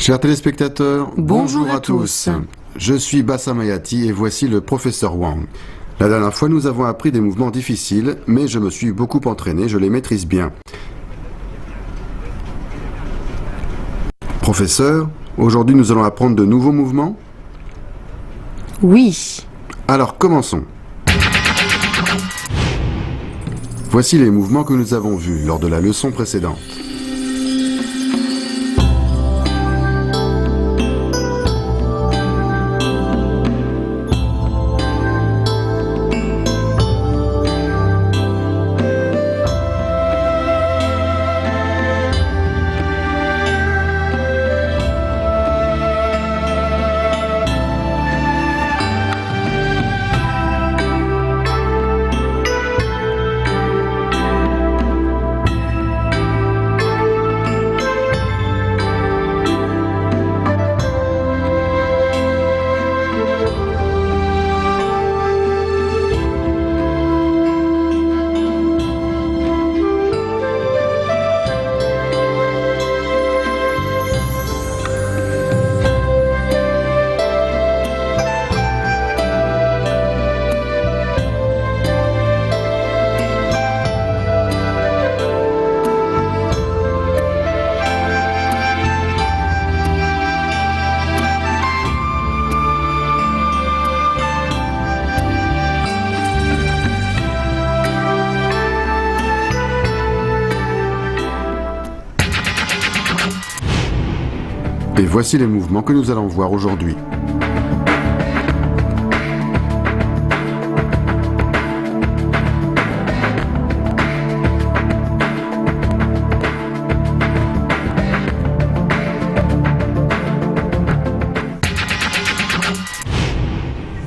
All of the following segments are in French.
Chers téléspectateurs, Bonjour à tous. Je suis Bassam Ayati et voici le professeur Wang. La dernière fois, nous avons appris des mouvements difficiles, mais je me suis beaucoup entraîné, je les maîtrise bien. Professeur, aujourd'hui nous allons apprendre de nouveaux mouvements? Oui. Alors commençons. Voici les mouvements que nous avons vus lors de la leçon précédente. Et voici les mouvements que nous allons voir aujourd'hui.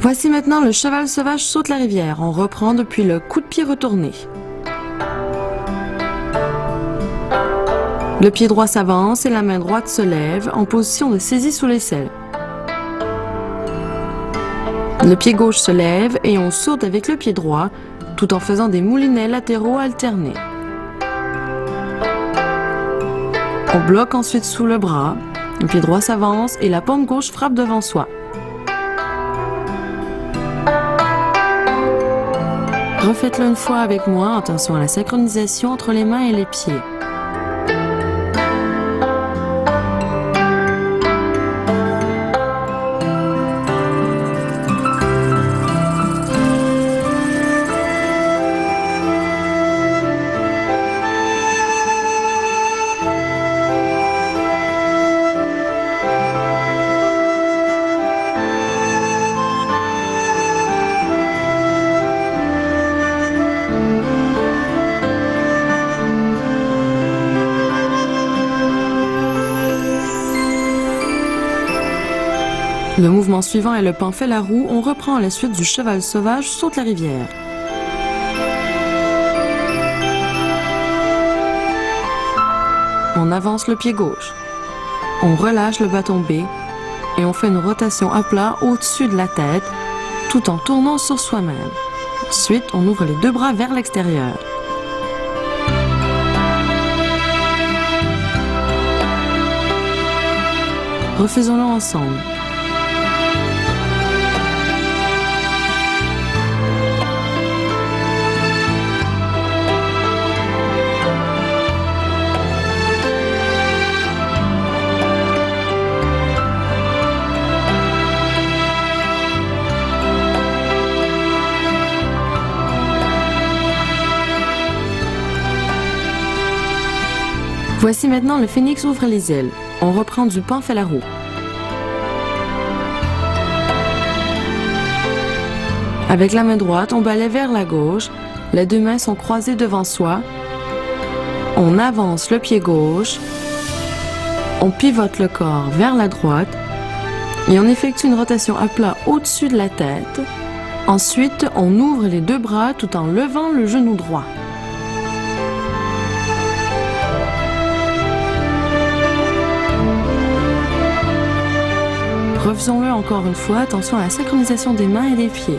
Voici maintenant le cheval sauvage saute la rivière. On reprend depuis le coup de pied retourné. Le pied droit s'avance et la main droite se lève en position de saisie sous l'aisselle. Le pied gauche se lève et on saute avec le pied droit tout en faisant des moulinets latéraux alternés. On bloque ensuite sous le bras, le pied droit s'avance et la paume gauche frappe devant soi. Refaites-le une fois avec moi, attention à la synchronisation entre les mains et les pieds. Le mouvement suivant est le pan fait la roue. On reprend la suite du cheval sauvage saute la rivière. On avance le pied gauche. On relâche le bâton B et on fait une rotation à plat au-dessus de la tête tout en tournant sur soi-même. Ensuite, on ouvre les deux bras vers l'extérieur. Refaisons-le ensemble. Voici maintenant le phénix ouvre les ailes. On reprend du pan fait la roue. Avec la main droite, on balaie vers la gauche. Les deux mains sont croisées devant soi. On avance le pied gauche. On pivote le corps vers la droite. Et on effectue une rotation à plat au-dessus de la tête. Ensuite, on ouvre les deux bras tout en levant le genou droit. Refaisons-le encore une fois, attention à la synchronisation des mains et des pieds.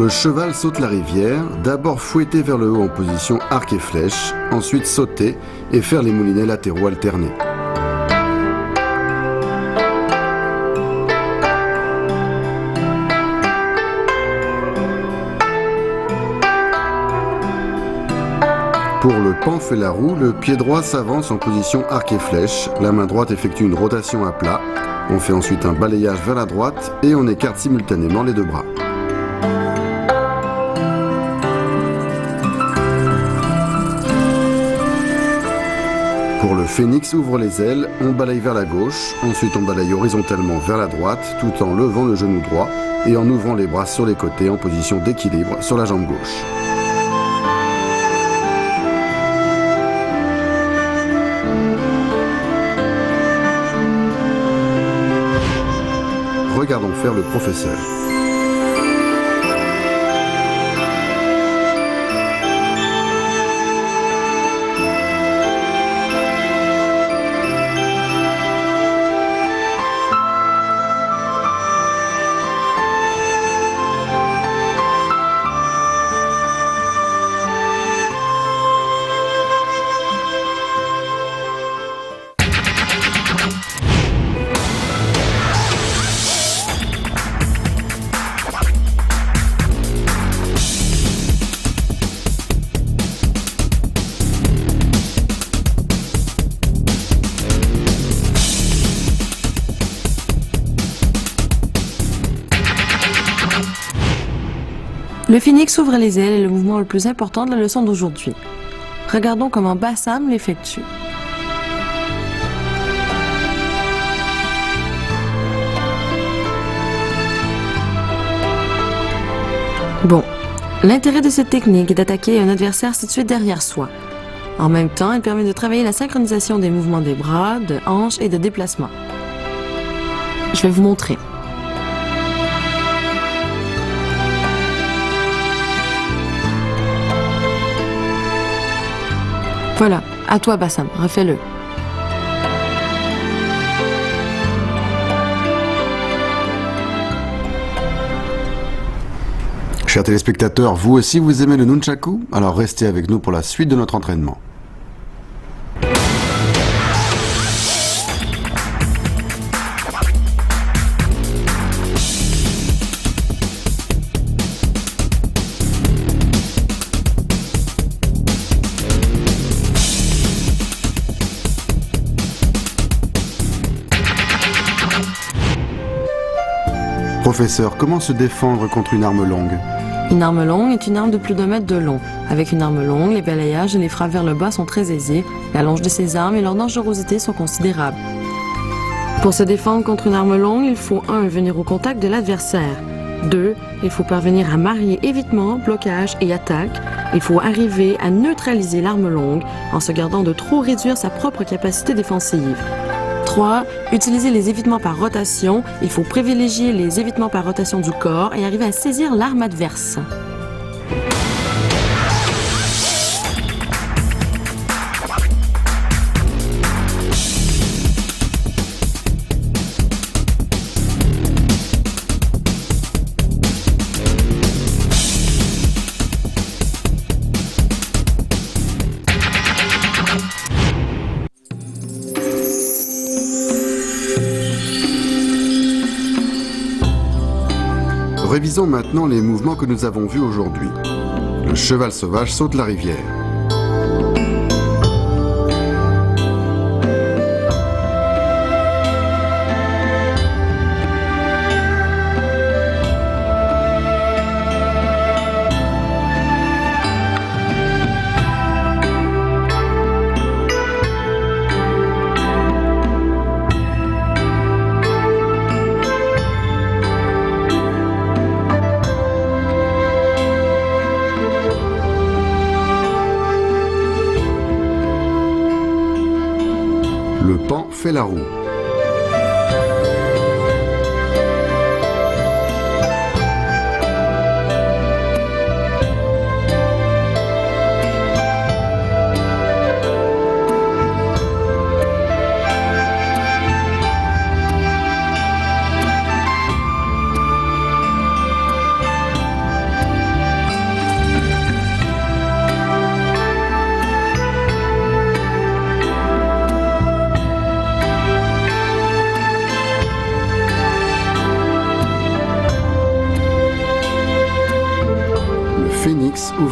le cheval saute la rivière, d'abord fouetter vers le haut en position arc et flèche, ensuite sauter et faire les moulinets latéraux alternés. Pour le pan fait la roue, le pied droit s'avance en position arc et flèche, la main droite effectue une rotation à plat, on fait ensuite un balayage vers la droite et on écarte simultanément les deux bras. Pour le phénix ouvre les ailes, on balaye vers la gauche, ensuite on balaye horizontalement vers la droite tout en levant le genou droit et en ouvrant les bras sur les côtés en position d'équilibre sur la jambe gauche. Regardons faire le professeur. Le phénix ouvre les ailes est le mouvement le plus important de la leçon d'aujourd'hui. Regardons comment Bassam l'effectue. Bon, l'intérêt de cette technique est d'attaquer un adversaire situé derrière soi. En même temps, elle permet de travailler la synchronisation des mouvements des bras, de hanches et de déplacement. Je vais vous montrer. Voilà, à toi Bassam, refais-le. Chers téléspectateurs, vous aussi vous aimez le nunchaku? Alors restez avec nous pour la suite de notre entraînement. Professeur, comment se défendre contre une arme longue? Une arme longue est une arme de plus d'1 mètre de long. Avec une arme longue, les balayages et les frappes vers le bas sont très aisés. La longe de ces armes et leur dangerosité sont considérables. Pour se défendre contre une arme longue, il faut 1. Venir au contact de l'adversaire. 2. Il faut parvenir à marier évitement, blocage et attaque. Il faut arriver à neutraliser l'arme longue en se gardant de trop réduire sa propre capacité défensive. 3. Utiliser les évitements par rotation. Il faut privilégier les évitements par rotation du corps et arriver à saisir l'arme adverse. Révisons maintenant les mouvements que nous avons vus aujourd'hui. Le cheval sauvage saute la rivière. Le pan fait la roue.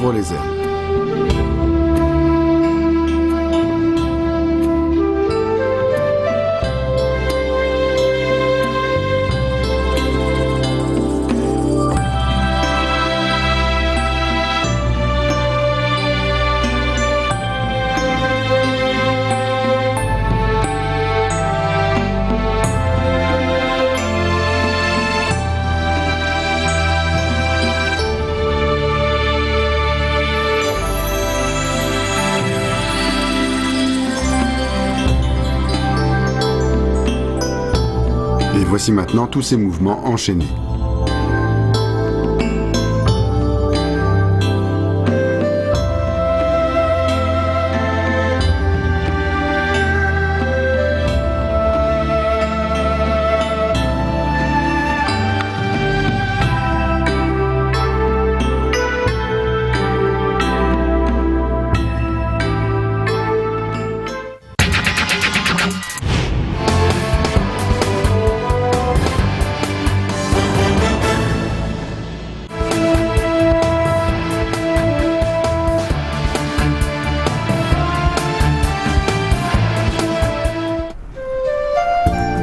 ouvre les ailes. Et voici maintenant tous ces mouvements enchaînés.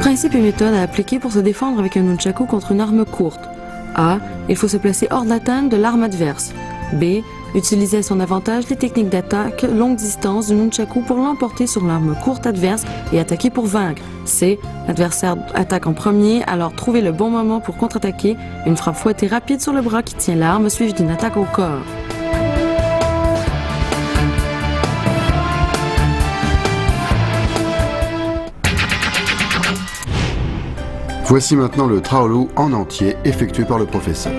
Principes et méthodes à appliquer pour se défendre avec un nunchaku contre une arme courte. A. Il faut se placer hors de l'atteinte de l'arme adverse. B. Utiliser à son avantage les techniques d'attaque longue distance du nunchaku pour l'emporter sur l'arme courte adverse et attaquer pour vaincre. C. L'adversaire attaque en premier, alors trouver le bon moment pour contre-attaquer. Une frappe fouettée rapide sur le bras qui tient l'arme suivie d'une attaque au corps. Voici maintenant le Traolu en entier effectué par le professeur.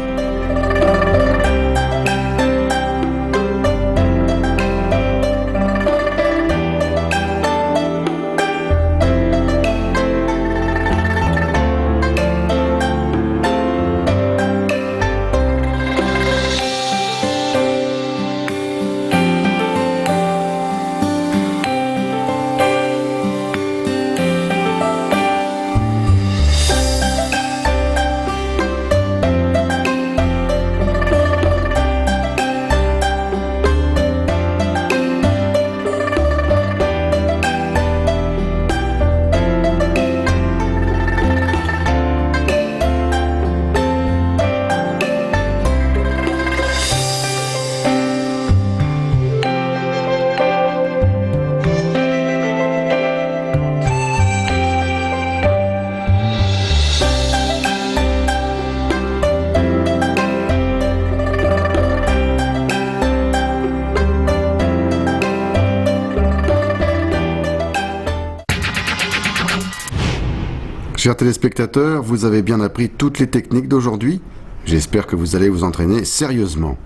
Chers téléspectateurs, vous avez bien appris toutes les techniques d'aujourd'hui. J'espère que vous allez vous entraîner sérieusement.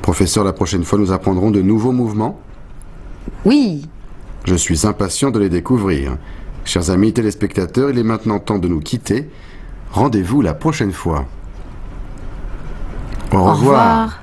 Professeur, la prochaine fois, nous apprendrons de nouveaux mouvements. Oui. Je suis impatient de les découvrir. Chers amis téléspectateurs, il est maintenant temps de nous quitter. Rendez-vous la prochaine fois. Au revoir.